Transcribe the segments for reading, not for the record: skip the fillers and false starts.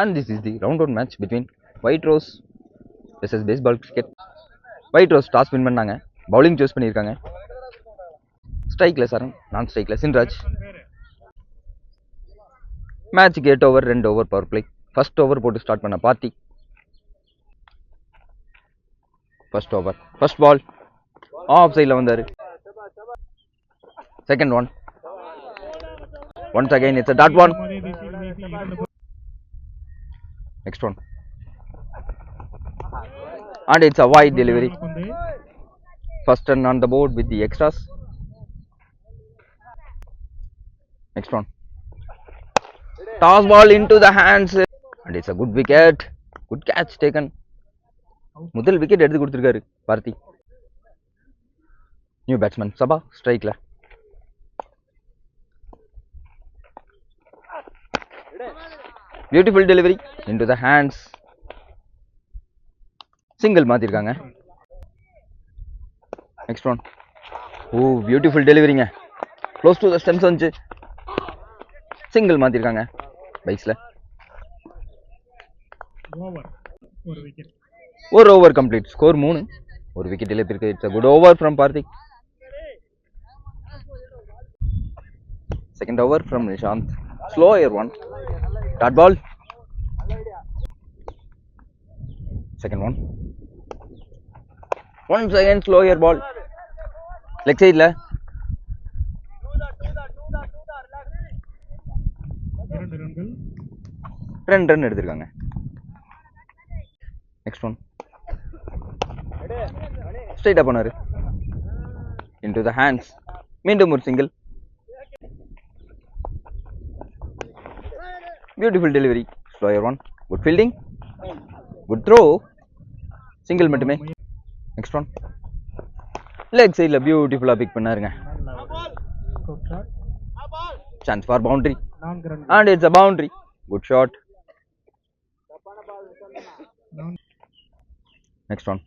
And this is the round one match between White Rose versus baseball cricket. White Rose toss win பண்ணாங்க, bowling choose பண்ணிருக்காங்க. ஸ்ட்ரைக்ல சரண், நான் ஸ்ட்ரைக்ல Chinraj. Match 8 over 2 over power play. First over போட்டு start பண்ண party. First over first ball off சைடில் வந்தாரு. Second one once again it's a dot one. Next one and it's a wide delivery. First run on the board with the extras. Next one toss ball into the hands and it's a good wicket. Good catch taken. முதல் wicket எடுத்து கொடுத்திருக்காரு Parthi. New batsman Saba ஸ்ட்ரைக்ல. Beautiful delivery into the hands. Single மாத்திருக்காங்க. Next one oh beautiful டெலிவரிங்க, close to the stumps வந்துச்சு. Single மாத்திருக்காங்க பைக்ஸ்ல. ஒரு ஓவர் கம்ப்ளீட், ஸ்கோர் 3, ஒரு விக்கெட் இழப்பிற்கு. It's a good over from Parthik. Second over from Nishant, slower one, dot ball. Second one once again slower ball, leg side la. ரெண்டு run எடுத்திருக்காங்க. Next one ஸ்ட்ரைட்டா போனாரு into the hands. மீண்டும் ஒரு single. Beautiful delivery, slower one, good fielding, good throw, single மட்டுமே. Next one leg சைடில் பியூட்டிஃபுல்லாக pick பண்ணாருங்க. Chance for boundary and it's a boundary. Good shot. Next one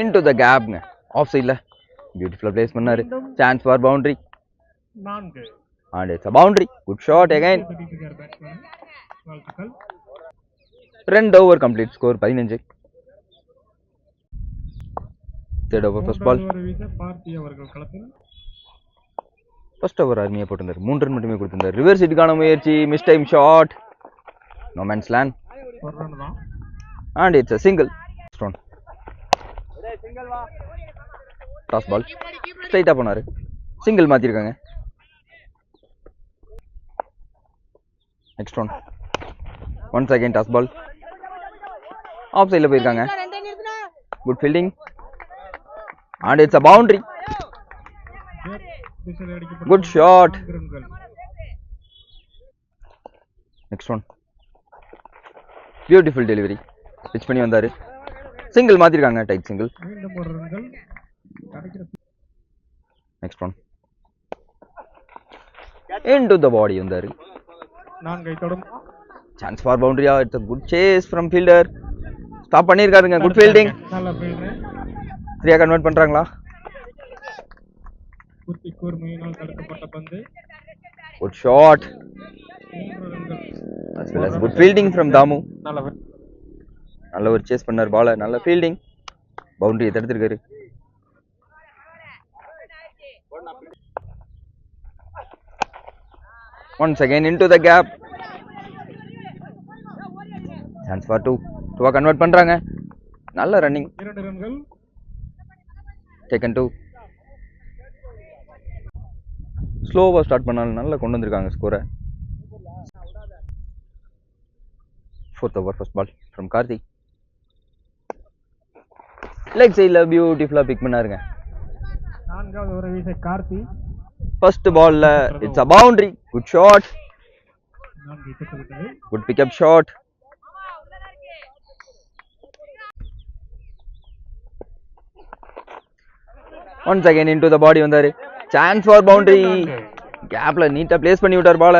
into the gap, off side la beautiful place பண்ணாரு. Chance for boundary and it's a boundary. Good shot again. ரெண்டு over complete, score 15. third over first ball. First over அருமையாக போட்டிருந்தார், 3 run மட்டுமே கொடுத்திருந்தார். Reverse ஹிட்டுக்கான முயற்சி, mistimed shot, no man's land and it's a single. Toss ball ஸ்ட்ரைட்டா போனாரு, single மாத்திருக்காங்க. Next one once again toss ball off சைடில் போயிருக்காங்க. Good fielding and it's a boundary. Good shot. Next one beautiful delivery, pitch பண்ணி வந்தாரு, single மாத்திருக்காங்க, tight single. Next one into the body வந்தாரு, chance for boundary. It's a good chase from fielder, stop பண்ணிருக்காருங்க. Good fielding, ஃப்ரீயா convert பண்றாங்களா? Good shot as well as good fielding from Damu. நல்ல ஒரு chase பண்ணார் பால, நல்ல ஃபீல்டிங், பவுண்டரி தடுத்திருக்காரு. once again into the gap, chance for 2 convert பண்றாங்க. நல்ல ரன்னிங், taken 2. ஸ்லோவாக ஸ்டார்ட் பண்ணாலும் நல்லா கொண்டு வந்திருக்காங்க ஸ்கோரை. Fourth over first ball from Karthik, leg சைடில் பியூட்டிஃபுல்லாக பிக் பண்ணாருங்க. நான்காவது ஓவர் வீச கார்த்தி, ஃபர்ஸ்ட் பால்ல it's a boundary. Good shot, good pick up shot. Once again into the body வந்தாரு, சான்ஸ் ஃபார் பவுண்டரி. கேப்ல நீட்டா பிளேஸ் பண்ணி விட்டார் பால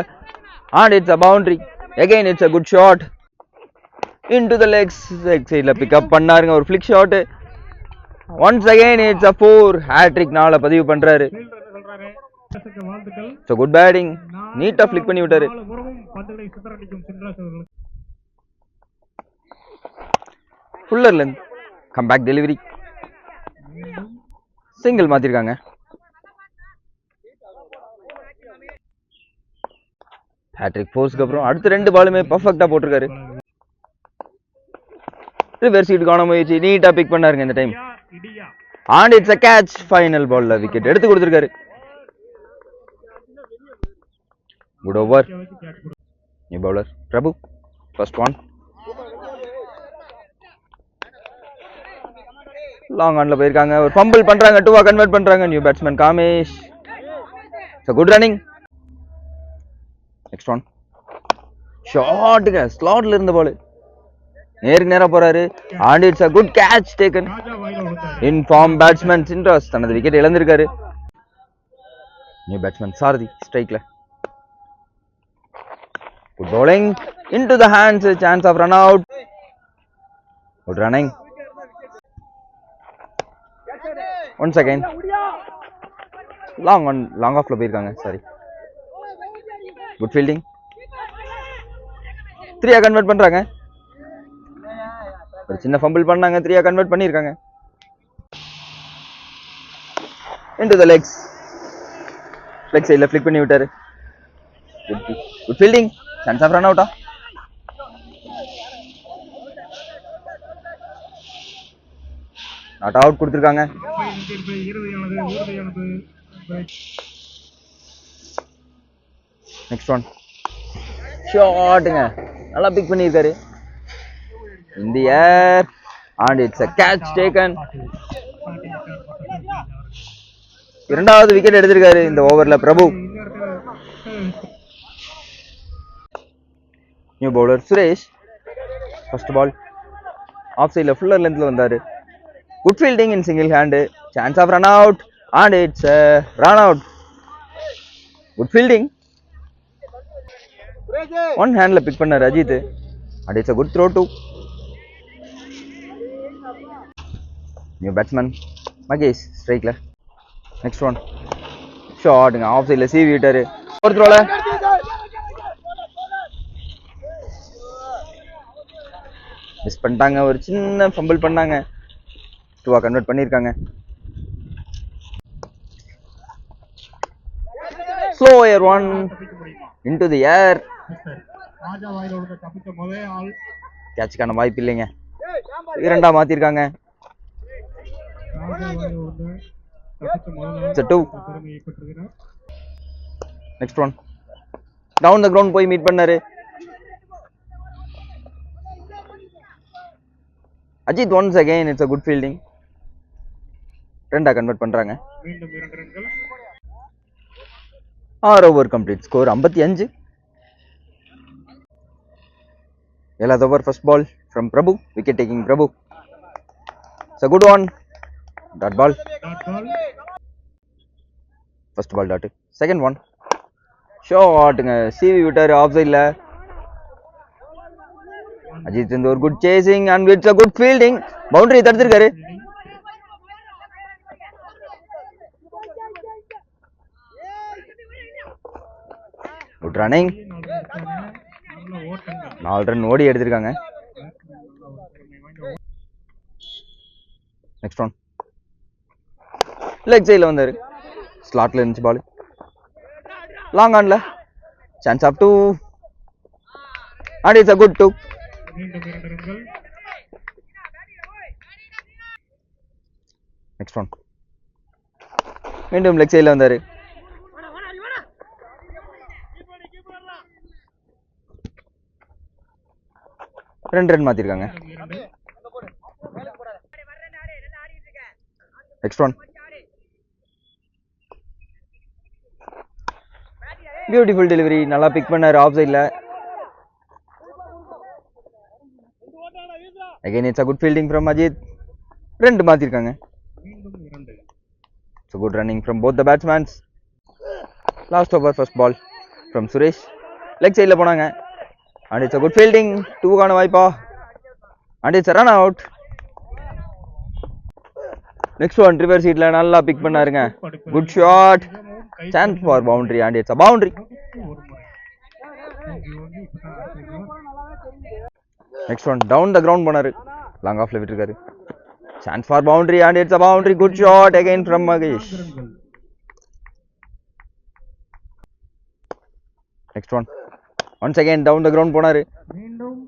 and it's a boundary. Again it's a good shot into the legs. leg side la pick up பண்ணாருங்க, ஒரு flick shot. once again it's a 4. hat trick நால பதிவு பண்றாரு. வாழ்த்துக்கள். ஸோ குட் பேட்டிங், நீட்டாக ஃபிளிக் பண்ணி விட்டாரு. பந்துகளை சிதறடிக்கும் சின்ராஜ் அவர்கள். ஃபுல்லர்லேருந்து கம்பேக் டெலிவரி, சிங்கிள் மாற்றிருக்காங்க. ஹேட்ரிக் ஃபோர்ஸ்க்கு அப்புறம் அடுத்த 2 பாலுமே பர்ஃபெக்டாக போட்டிருக்காரு. ரிவர்ஸ் ஹீட்டுக்கான முயற்சி நீட்டாக பிக் பண்ணாருங்க இந்த time. And it's a catch. Final பால்ல விக்கெட் எடுத்து கொடுத்துருக்காரு. Good over. New bowler Prabhu, first one. Long ஆன்ல போயிருக்காங்க, ஒரு ஃபம்பிள் பண்றாங்க, 2-ஆ கன்வெர்ட் பண்றாங்க new batsman Kamesh. Good running. Next one. ஷார்ட்டுங்க, ஸ்லாட்ல இருந்த பால் நேருக்கு நேரா போறாரு. And it's a good catch taken. In form batsman Chinras தனது விக்கெட் இழந்திருக்காரு. நியூ பேட்ஸ்மேன் சாரதி ஸ்ட்ரைக்ல. Good bowling into the hands, chance of run out. Good running. Once again long off ல போயிருக்காங்க. Sorry, good fielding. 3-ஆ கன்வெர்ட் பண்றாங்க. ஒரு சின்ன ஃபம்பிள் பண்ணாங்க, 3-ஆ கன்வெர்ட் பண்ணிருக்காங்க. into the legs, லெக் சைடுல ஃபிளிக் பண்ணி விட்டாரு. Good fielding, chance of run அவுட்டா. நாட் அவுட் கொடுத்துருக்காங்க. Next one. ஷார்ட்டுங்க, நல்லா பிக் பண்ணியிருக்காரு. in the air and it's a catch taken. இரண்டாவது விக்கெட் எடுத்திருக்காரு இந்த ஓவர்ல Prabhu. New bowler Suresh, first ball off சைட்ல ஃபுல்லர் லென்த்ல வந்தாரு. Good fielding in single hand, chance of run out and it's a run out. Good fielding, one ஹேண்ட்ல pick பண்ணாரு Ajith. and it's a good throw too. New batsman Mahesh ஸ்ட்ரைக்ல. Next one. ஷார்ட்டுங்க, off சைட்ல சீவி விட்டாரு. ஒரு த்ரோல மிஸ் பண்ணிட்டாங்க, ஒரு சின்ன ஃபம்பிள் பண்ணாங்க, 2-ஆ கன்வெர்ட் பண்ணிருக்காங்க. Slower one into the air. கேட்சுக்கான வாய்ப்பு இல்லைங்க, 2-ஆ மாத்திருக்காங்க. Next one. Down the ground போய் மீட் பண்ணாரு Ajith. Once again it's a good fielding. 2-ஆ கன்வெர்ட் பண்றாங்க. 6 over complete, score 55. 7th over, first ball from Prabhu, wicket taking Prabhu. It's a good one. Dot ball. First ball dot. Second one. Short. CV விட்டாரு off சைட்ல. அஜித் இந்த ஒரு good chasing and it's a good fielding. Boundary தடுத்திருக்காரு. Good running. 4 run ஓடி எடுத்திருக்காங்க. Next one. Leg சைட்ல வந்தாரு, ஸ்லாட்ல இருந்துச்சு பால். லாங் ஆன்ல chance of 2 and it's a good 2. Next one. மீண்டும் லெக் சைட்ல வந்தாரு. ரெண்டு ரன் மாத்திருக்காங்க. Next one. பியூட்டிஃபுல் டெலிவரி, நல்லா பிக் பண்ணாரு ஆஃப் சைட்ல. Again it's a good fielding from Ajith. ரெண்டு மாத்திருக்காங்க. It's a good running from both the batsmen. Last over, first ball from Suresh. Leg சைட்ல போனாங்க and it's a good fielding. 2 வாய்ப்பா and it's a run out. Next one, reverse hit ல நல்லா pick பண்ணாருங்க. Good shot chance for boundary and it's a boundary. ஒரு முறை இப்பதான் அடுத்த over. Next one down the ground போனாரு, லாங் ஆஃப்ல விட்டுருக்காரு. Chance for boundary and it's a boundary. Good shot again from Mahesh. ரன்கள். Next one once again down the ground போனாரு, மீண்டும்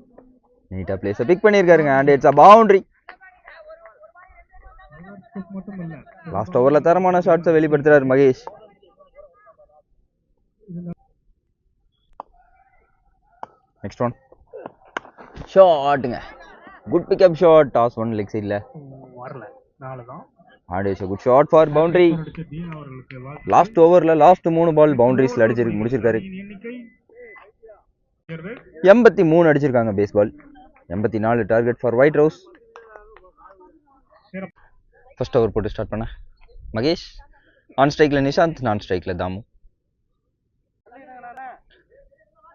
நீட்டா பிளேஸை பிக் பண்ணியிருக்காருங்க and it's a boundary. Scoop மட்டும் இல்ல. லாஸ்ட் ஓவர்ல தரமான ஷாட்ஸை வெளிப்படுத்துறாரு மகேஷ். நெக்ஸ்ட் ஒன் ஷாட்டுங்க, good pick up shot, toss one leg சைட்ல வரல. நாலு தான். And it's a good shot for boundary. அடுத்து தீன் அவர்களுக்கு வாழ்த்து. லாஸ்ட் ஓவர்ல லாஸ்ட் 3 பால் பவுண்டரிஸ்ல முடிச்சிருக்காரு. எண்ணிக்கை தேர்வு. 83 அடிச்சிருக்காங்க base ball. 84 target for white rose. First over போட்டு ஸ்டார்ட் பண்ண மகேஷ். ஆன் ஸ்ட்ரைக்ல நிஷாந்த், நான் ஸ்ட்ரைக்ல Thamu.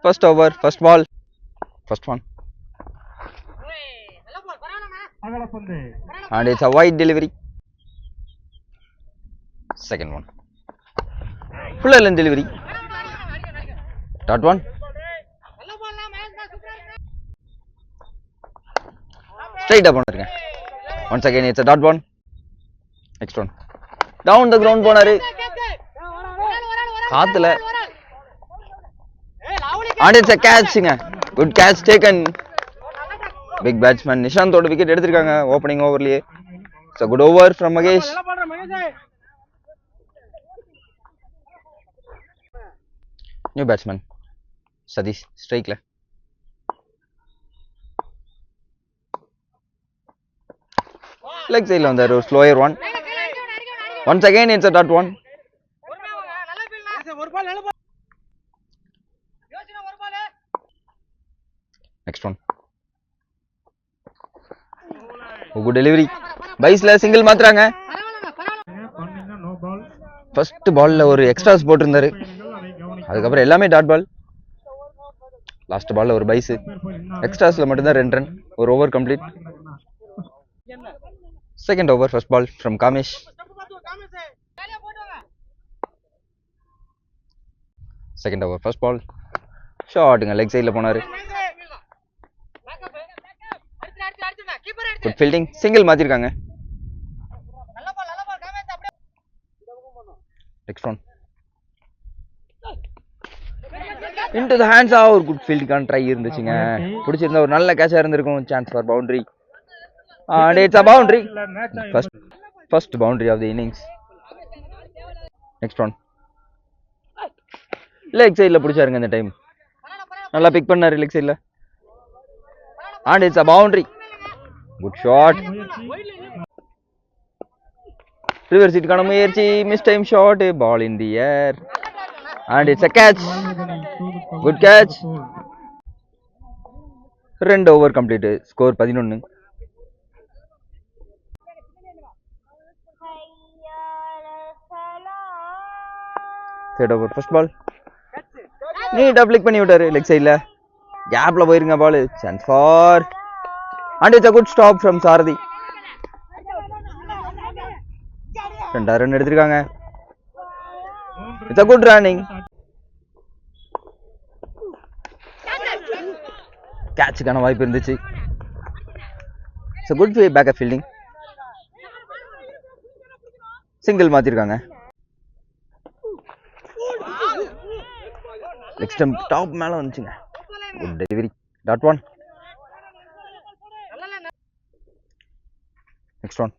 First over first ball first one அகலப்பந்து. and it's a wide delivery. Second one full length delivery. Third one straight up போனாருங்க. once again it's a dot one. Next one down the ground போனாரு காத்துல and it's a catchங்க. good catch taken. big batsman நிஷாந்தோட wicket எடுத்திருக்காங்க opening ஓவர்லயே. it's a good over from Mahesh. New batsman Satish ஸ்ட்ரைக்ல. Leg சைட்ல வந்தாரு ஒரு slower one. once again it's a dot one. next one good delivery. பைஸ்ல சிங்கிள் மாத்துறாங்க. பண்ணினா நோ பால். ஃபர்ஸ்ட் பால்ல ஒரு எக்ஸ்ட்ராஸ் போட்டிருந்தாரு, அதை கவனிக்க. அதுக்கப்புறம் எல்லாமே டாட் பால். லாஸ்ட் பால்ல ஒரு பைஸ், எக்ஸ்ட்ராஸ்ல மட்டும்தான் 2 ரன். ஒரு over complete. Second over first ball from Kamesh. Second over first ball ஷாட்டுங்க, லெக் சைட்ல போனாரு. குட் ஃபீல்டிங், சிங்கிள் மாத்திருக்காங்க. Next one into the hands of ஒரு குட் ஃபீல்டிங்கான ட்ரை இருந்துச்சுங்க. பிடிச்சிருந்தா ஒரு நல்ல கேட்சா இருந்திருக்கும். Chance for boundary and it's a boundary. First boundary of the innings. Next one leg சைட்ல பிடிச்சாருங்க இந்த டைம். நல்லா பிக் பண்ணாரு லெக் சைட்ல and it's a boundary. good shot. Reverse ஹிட்கான முயற்சி, mistimed shot, ball in the air and it's a catch. good catch. 2 over complete, score 11. Third over first ball நீட்டா flick பண்ணி விட்டாரு leg சைட்ல. கேப்ல போயிருங்க ball. Chance for and it's a good stop from Sarathi. 2 run எடுத்திருக்காங்க. it's a good running. கேட்சுக்கான வாய்ப்பு இருந்துச்சு. it's a good way back of fielding. Single மாத்திருக்காங்க. நெக்ஸ்ட் டைம் டாப் மேல வந்துச்சுங்க. Good delivery, dot one. Next one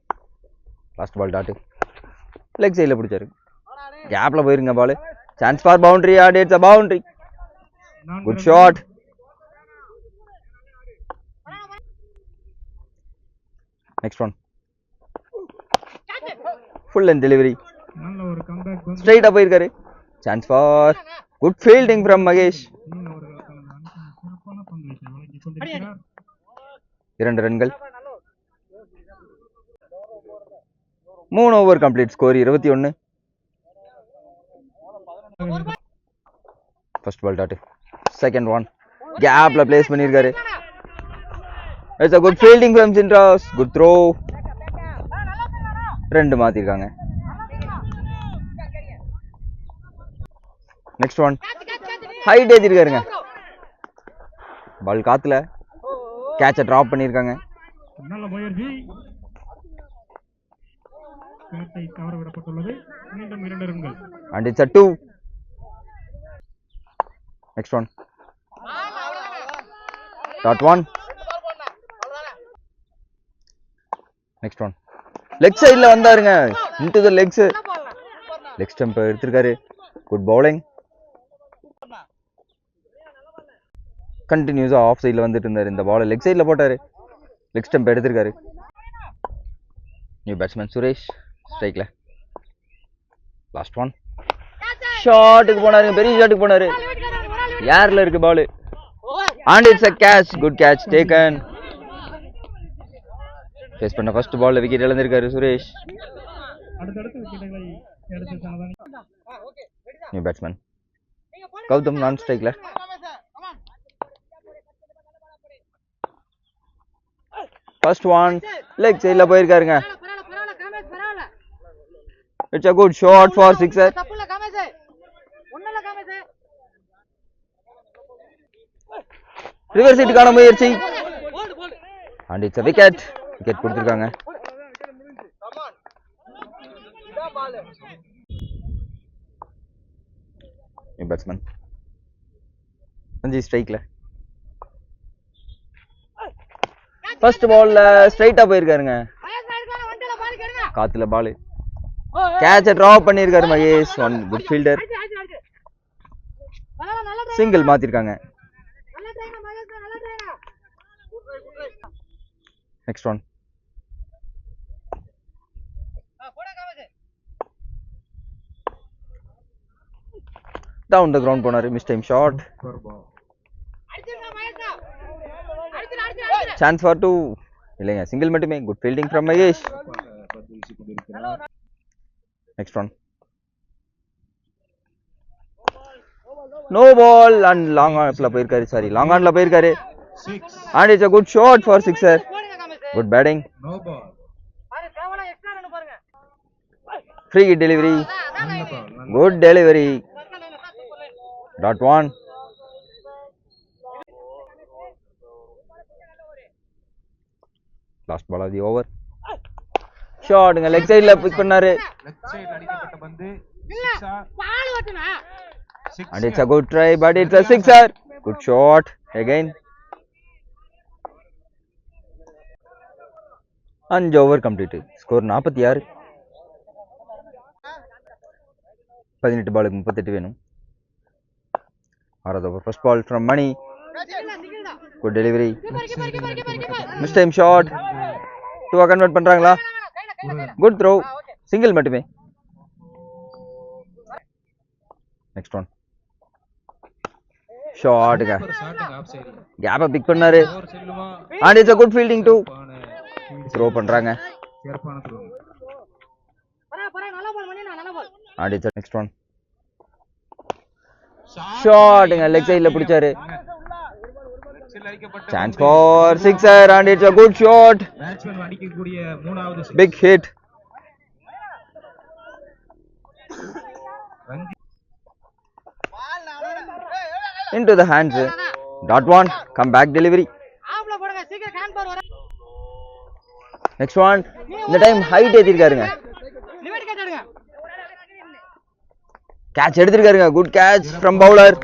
last ball dot, leg சைட்ல பிடிச்சாரு. கேப்ல போயிருங்க ball. Chance for boundary and it's a boundary. good shot. next one full length delivery. நல்ல ஒரு comeback வந்து ஸ்ட்ரைட்டா போயிருக்காரு. Chance for good fielding from Mahesh. தீன் அவர்களுக்கான சிறப்பான பங்களிப்பை வழங்கிக் கொண்டிருக்கிறார். 2 ரன்கள். 3 over complete, score 21. First ball dot, second one கேப்ல பிளேஸ் பண்ணிருக்காரு. It's a good fielding from Sindras. good throw. 2 மாத்திருக்காங்க. நெக்ஸ்ட் ஒன் ஹைட் ஏத்திருக்காருங்க. பால் காத்துல கேட்ச டிராப் பண்ணிருக்காங்க. நல்ல முயற்சி. கேட்சை தவற விடப்பட்டுள்ளது. மீண்டும் 2 ரன்கள். And it's a 2. Next one. Dot 1. Next one. Leg சைடுல வந்தாருங்க. into the legs. Leg stump எடுத்திருக்காரு. Good bowling. கண்டினியூஸா ஆஃப் சைடுல வந்துட்டு இருந்தாரு. இந்த பால் லெக் சைடுல போட்டாரு. லெக் ஸ்டம்ப் எடுத்திருக்காரு. நியூ பேட்ஸ்மேன் சுரேஷ் ஸ்ட்ரைக்ல. Last one. ஷாட்டுக்கு போனாரு. பெரிய ஷாட்டுக்கு போனாரு. ஏர்ல இருக்கு பால். and it's a catch. good catch taken. Face பண்ண ஃபர்ஸ்ட் பால்ல விக்கெட் இழந்திருக்காரு சுரேஷ். அடுத்தடுத்து விக்கெட்டுகளை எடுத்து சாதனை. நியூ பேட்ஸ்மேன் கௌதம் நான் ஸ்ட்ரைக்ல. ஃபர்ஸ்ட் ஒன் லெக் சைடுல போயிருக்காருங்க. It's a good shot for sixer. Reverse ஹிட்டுக்கான முயற்சி. and it's a wicket. Wicket கொடுத்திருக்காங்க. நியூ பேட்ஸ்மேன் ரஞ்சித் ஸ்ட்ரைக்ல. ஃபர்ஸ்ட் பால்ல ஸ்ட்ரைட்டா போயிருக்காருங்க. காத்துல பால் கேட்ச டிராப் பண்ணிருக்காரு Mahesh. One good fielder. Single மாத்திருக்காங்க. Next one. Down the ground போனாரு. Mistimed shot. Chance for 2. இல்லைங்க சிங்கிள் மட்டுமே. Good fielding from Mahesh. Next one. No ball and long ஆன்ல போயிருக்காரு. சாரி லாங் ஆன்ல போயிருக்காரு. and it's a good shot for sixer. good batting. free hit delivery. good delivery. dot 1. Last ball of the over. ஷாட்ங்க leg சைடுல pick பண்ணாரு. Leg சைடுல அடிக்கப்பட்ட பந்து and it's a good try but it's a sixer. good shot again. 5 over complete. Score 46. 18 பாலுக்கு 38 வேணும். 6வது over first ball from Mani. Good delivery. Mistimed shot. 2 convert பண்றாங்களா? Good throw. சிங்கிள் மட்டுமே. Next one. ஷாட்டுங்க கேப்பை பிக் பண்ணாரு. and it's a good fielding too. Throw பண்றாங்க. and it's a next one. ஷாட்டுங்க லெக் சைடுல பிடிச்சாரு. chance for sixer and it's a good shot. big hit. into the hands. dot 1. come back delivery. next one. இந்த time height ஏத்திருக்காருங்க. Catch எடுத்திருக்காருங்க. Good catch from bowler.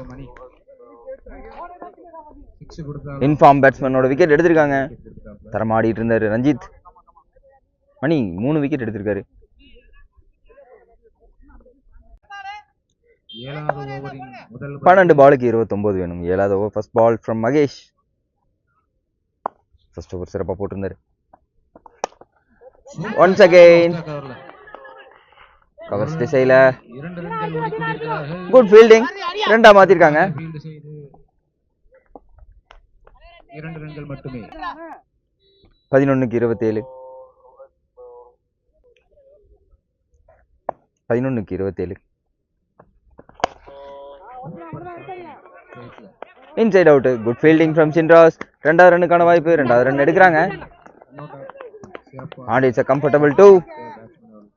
In form பேட்ஸ்மேனோட wicket எடுத்திருக்காங்க. தரமாடிட்டு இருந்தாரு ரஞ்சித். மணி 3 wicket எடுத்திருக்காரு. 12 பாலுக்கு 29 வேணும். 7வது over first ball from Mahesh. First over சிறப்பா போட்டிருந்தாரு. ஒன்ஸ் அகைன் கவர்ஸ் திசையில குட் ஃபீல்டிங். 2 மாத்திருக்காங்க. 2 ரன்கள் மட்டுமே. 11க்கு 27. 11க்கு 27. Inside out. Good fielding from Chinraj. 2வது ரன்னுக்கான வாய்ப்பு. 2வது ரன் எடுக்கிறாங்க. and it's a comfortable 2.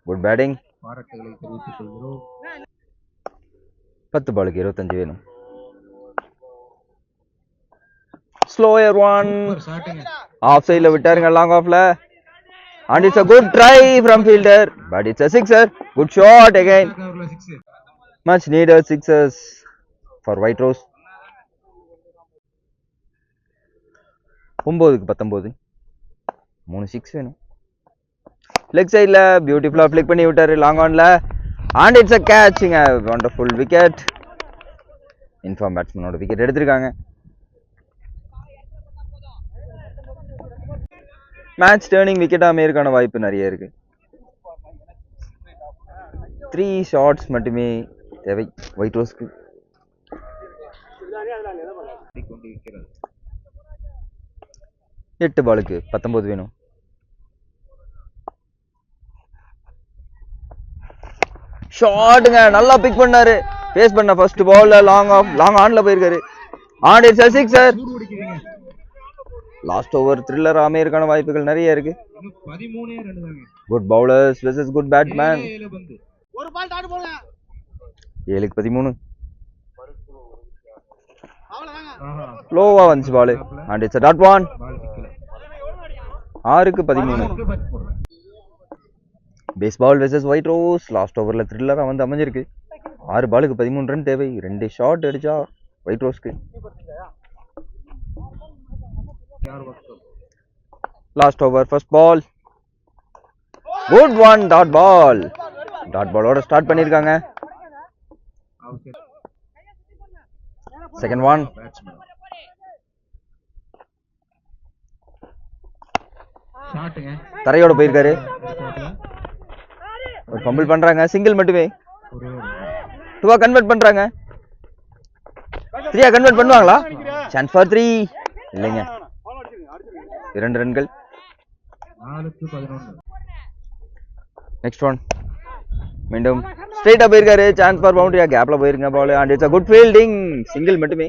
good batting. 10 பாலுக்கு 25 வேணும். ஸ்லோயர் ஒன் ஆஃப் சைடில் விட்டாருங்க, லாங் ஆஃப்ல. And it's a good try from fielder, but it's a sixer. Good shot again. Much needed sixers for White Rose. 9க்கு 19 3 6 வேணும். Leg சைடில் பியூட்டிஃபுல்லாக ஃபிளிக் பண்ணி விட்டாரு long ஆன்ல. And it's a catching a wonderful wicket. In form பேட்ஸ்மேனோட wicket எடுத்திருக்காங்க. Match turning wicket அமையறதுக்கான வாய்ப்பு நிறைய இருக்கு. 3 ஷாட்ஸ் மட்டுமே தேவை ஒயிட் ரோஸ்க்கு. 8 பாலுக்கு 19 வேணும். ஷாட்டுங்க, நல்லா பிக் பண்ணாரு. பேஸ் பண்ண ஃபர்ஸ்ட் பால்ல லாங் ஆன்ல போயிருக்காரு. And it's a sixer. Last over thriller அமையறதுக்கான வாய்ப்புகள் நிறைய இருக்கு. Good bowlers versus good batsman. 7க்கு 13 லோவா வந்துச்சு ball. And it's a dot one. 6க்கு 13 baseball versus white rose. Last ஓவர்ல த்ரில்லரா வந்து அமைஞ்சிருக்கு. 6 பாலுக்கு 13 ரன் தேவை. 2 ஷாட் அடிச்சா ஒயிட் ரோஸ்க்கு. Last over first ball. Good one, dot ball. Dot பாலோட ஸ்டார்ட் பண்ணிருக்காங்க. Second one. தரையோட போயிருக்காரு. ஒரு ஃபம்பிள் பண்றாங்க. சிங்கிள் மட்டுமே. 2 கன்வெர்ட் பண்றாங்க. 3 கன்வெர்ட் பண்ணுவாங்களா? சான்ஸ் ஃபார் 3 இல்லைங்க. 2 ரன்கள். Next one. மீண்டும் ஸ்ட்ரைட்டா போயிருக்காரு. சான்ஸ் ஃபார் பவுண்டரியா? கேப்ல போயிருங்க ball. And it's a good fielding. Single மட்டுமே.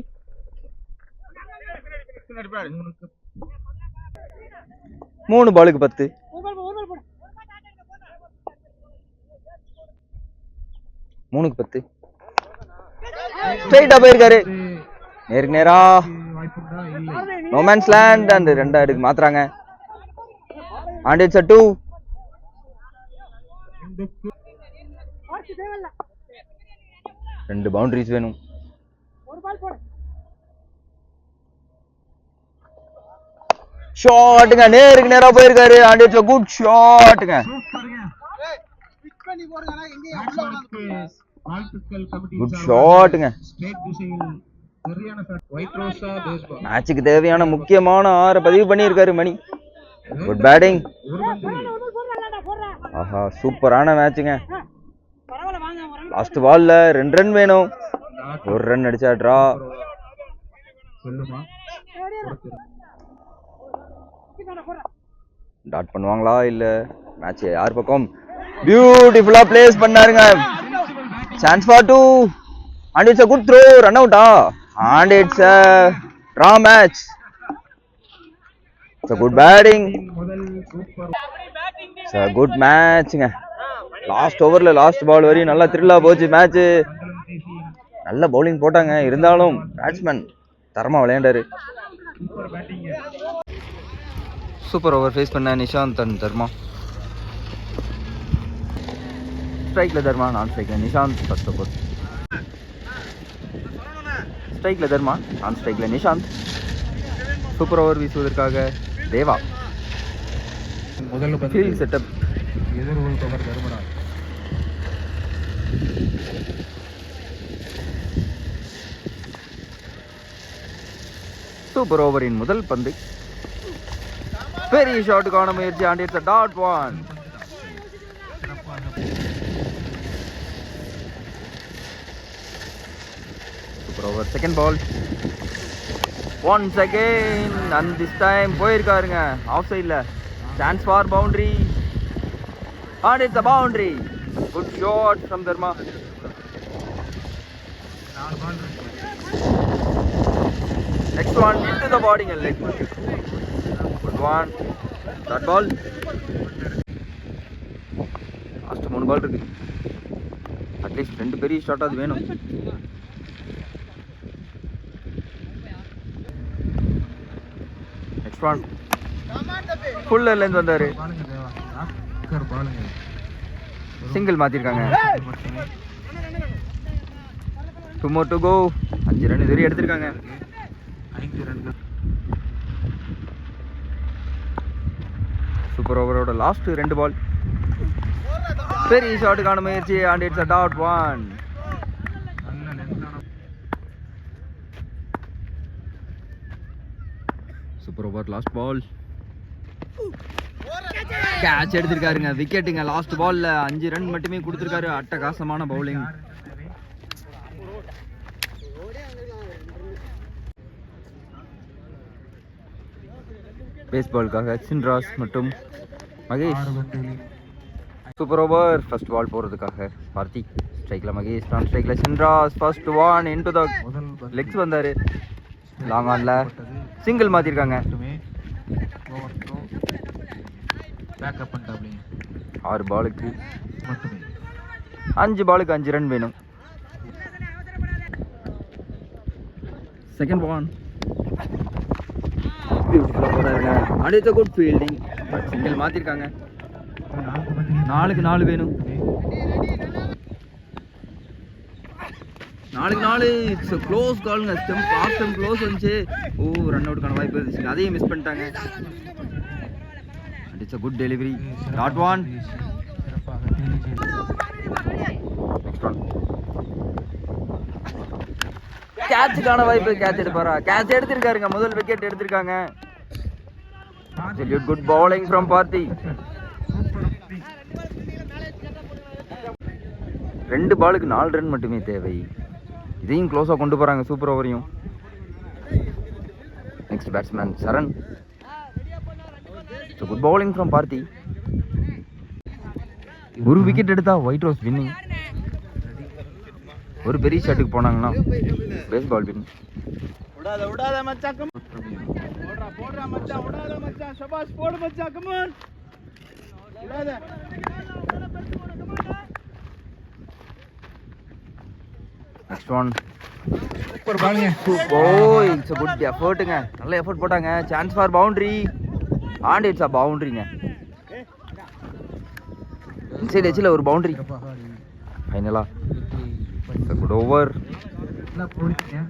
3 பாலுக்கு 10. மூணுக்கு 10. ஸ்ட்ரைட்டா போயிருக்காரு. நேருக்கு நேரா நோமேன்ஸ் லேண்ட். அண்ட் 2 அடுக்கு மாத்துறாங்க. And it's a 2. ரெண்டு பவுண்டரிஸ் வேணும். ஷாட்டுங்க, நேருக்கு நேரா போயிருக்காரு. And it's a good shotங்க. குட் ஷாட்டுங்க. மேட்சுக்கு தேவையான முக்கியமான 6 பதிவு பண்ணியிருக்காரு மணி. Good batting. ஆஹா, சூப்பரான மேட்சுங்க. லாஸ்ட் பால்ல 2 ரன் வேணும். 1 ரன் அடிச்சா டிரா. டாட் பண்ணுவாங்களா இல்ல மேட்ச் யார் பக்கம்? பியூட்டிஃபுல்லா பிளேஸ் பண்ணாருங்க. Chance for 2. And it's a good throw. Run out. And it's a draw match. It's a good batting. It's a good matchங்க. லாஸ்ட் ஓவர்ல லாஸ்ட் பால் வரையும் நல்லா த்ரில்லா போச்சு மேட்ச். நல்ல பவுலிங் போட்டாங்க. இருந்தாலும் பேட்ஸ்மேன் தரமா விளையாண்டாரு. சூப்பர் ஓவர் ஃபேஸ் பண்ண நிஷாந்த் அண்ட் தர்மா. ஸ்ட்ரைக்ல தர்மா, நான் ஸ்ட்ரைக்ல நிஷாந்த். ஃபர்ஸ்ட் ஓவர் ஸ்ட்ரைக்ல தர்மா, நான் ஸ்ட்ரைக்ல நிஷாந்த். சூப்பர் ஓவர் வீசுவதற்காக தேவா. முதல்ல ஃபீல்ட் செட்டப் தர்மராஜ். சூப்பர் ஓவரின் முதல் பந்து. பெரிய ஷாட்டுக்கான முயற்சி. and it's a dot one. Super over second ball. once again and this time போயிருக்காருங்க ஆஃப் சைட்ல. Chance for boundary. and it's a boundary. good shot from Dharma. Next one into the body and leg. Good one. That ball. Last 3 ball இருக்கு. At least 2 பெரிய shot அது வேணும். Next one full length வந்தாரு. பாலுங்க தேவா. Docker பாலுங்க. Single மாத்திருக்காங்க. மட்டுமே 2 more to go. 5 run இதுவரை எடுத்திருக்காங்க. 5 ரன்கள். சூப்பர் ஓவரோட லாஸ்ட் 2 பால். பெரிய ஷாட்டுக்கான முயற்சி and it's a dot one. நல்ல லென்த்தான super over last ball. Catch எடுத்திருக்காருங்க. விக்கெட்டுங்க லாஸ்ட் பால்ல 5 ரன் மட்டுமே கொடுத்திருக்காரு. அட்டகாசமான பவுலிங். பேஸ்பாலுக்காக சின்ராஸ் மற்றும் மகேஷ். 6 பந்துகளில் சூப்பர் ஓவர் ஃபர்ஸ்ட் பால் போறதுக்காக பார்த்தி. ஸ்ட்ரைக்ல மகேஷ், நான் ஸ்ட்ரைக்ல Chinras. First one into the முதல் பந்து லெக்ஸ் வந்தாரு. லாங் ஆன்ல சிங்கிள் மாத்திருக்காங்க. மட்டுமே ஓவர் த்ரோ பேக்கப் பண்ணிட்டாப்லிங்க 6 பாலுக்கு மட்டுமே 5 பாலுக்கு 5 ரன் வேணும். செகண்ட் பால் பியூட்டிஃபுல்லா போறாருங்க. And it's a good fielding. But single மாத்திருக்காங்க. 4 பந்துகளில் 4க்கு 4 வேணும். 4க்கு 4. இட்ஸ் a close கால்ங்க. ஸ்டெம்ப் ஆஃப் ஸ்டெம்ப் க்ளோஸ் வந்துச்சு. ரன் அவுட்கான வாய்ப்பு இருந்துச்சு. அதையும் மிஸ் பண்ணிட்டாங்க. And it's a good delivery. Not one. சிறப்பாக தேர்வு செய்து நெக்ஸ்ட் ஒன் கேட்சுக்கான வாய்ப்பு. கேட்ச் எடுப்பாரா? கேட்ச் எடுத்திருக்காருங்க. முதல் விக்கெட் எடுத்திருக்காங்க. Absolute good bowling from பார்த்தி. 2 பாலுக்கு 4 ரன் மட்டுமே தேவை. இதையும் க்ளோஸா கொண்டு போறாங்க சூப்பர் ஓவரையும். Next batsman Charan. Good bowling from பார்த்தி. ஒரு விக்கெட் எடுத்தா ஒயிட் ரோஸ் வின்னிங். ஒரு பெரிய ஷாட்டுக்கு போனாங்கன்னா பேஸ் பால் வின். விடாத மச்சான் கம் போடுறா மச்சான் விடாத மச்சான் ஷபாஷ் போடு மச்சான் கம் ஆன் விடாத நெக்ஸ்ட் ஒன் சூப்பர் பாலுங்க இட்ஸ் a good எஃபர்ட்டுங்க. நல்ல எஃபர்ட் போட்டாங்க. Chance for boundary and it's a பவுண்டரிங்க. இன்சைட் எட்ஜ்ல ஒரு பவுண்டரி. சிறப்பாக ஃபைனலா குட் ஓவர். நல்லா போடுங்க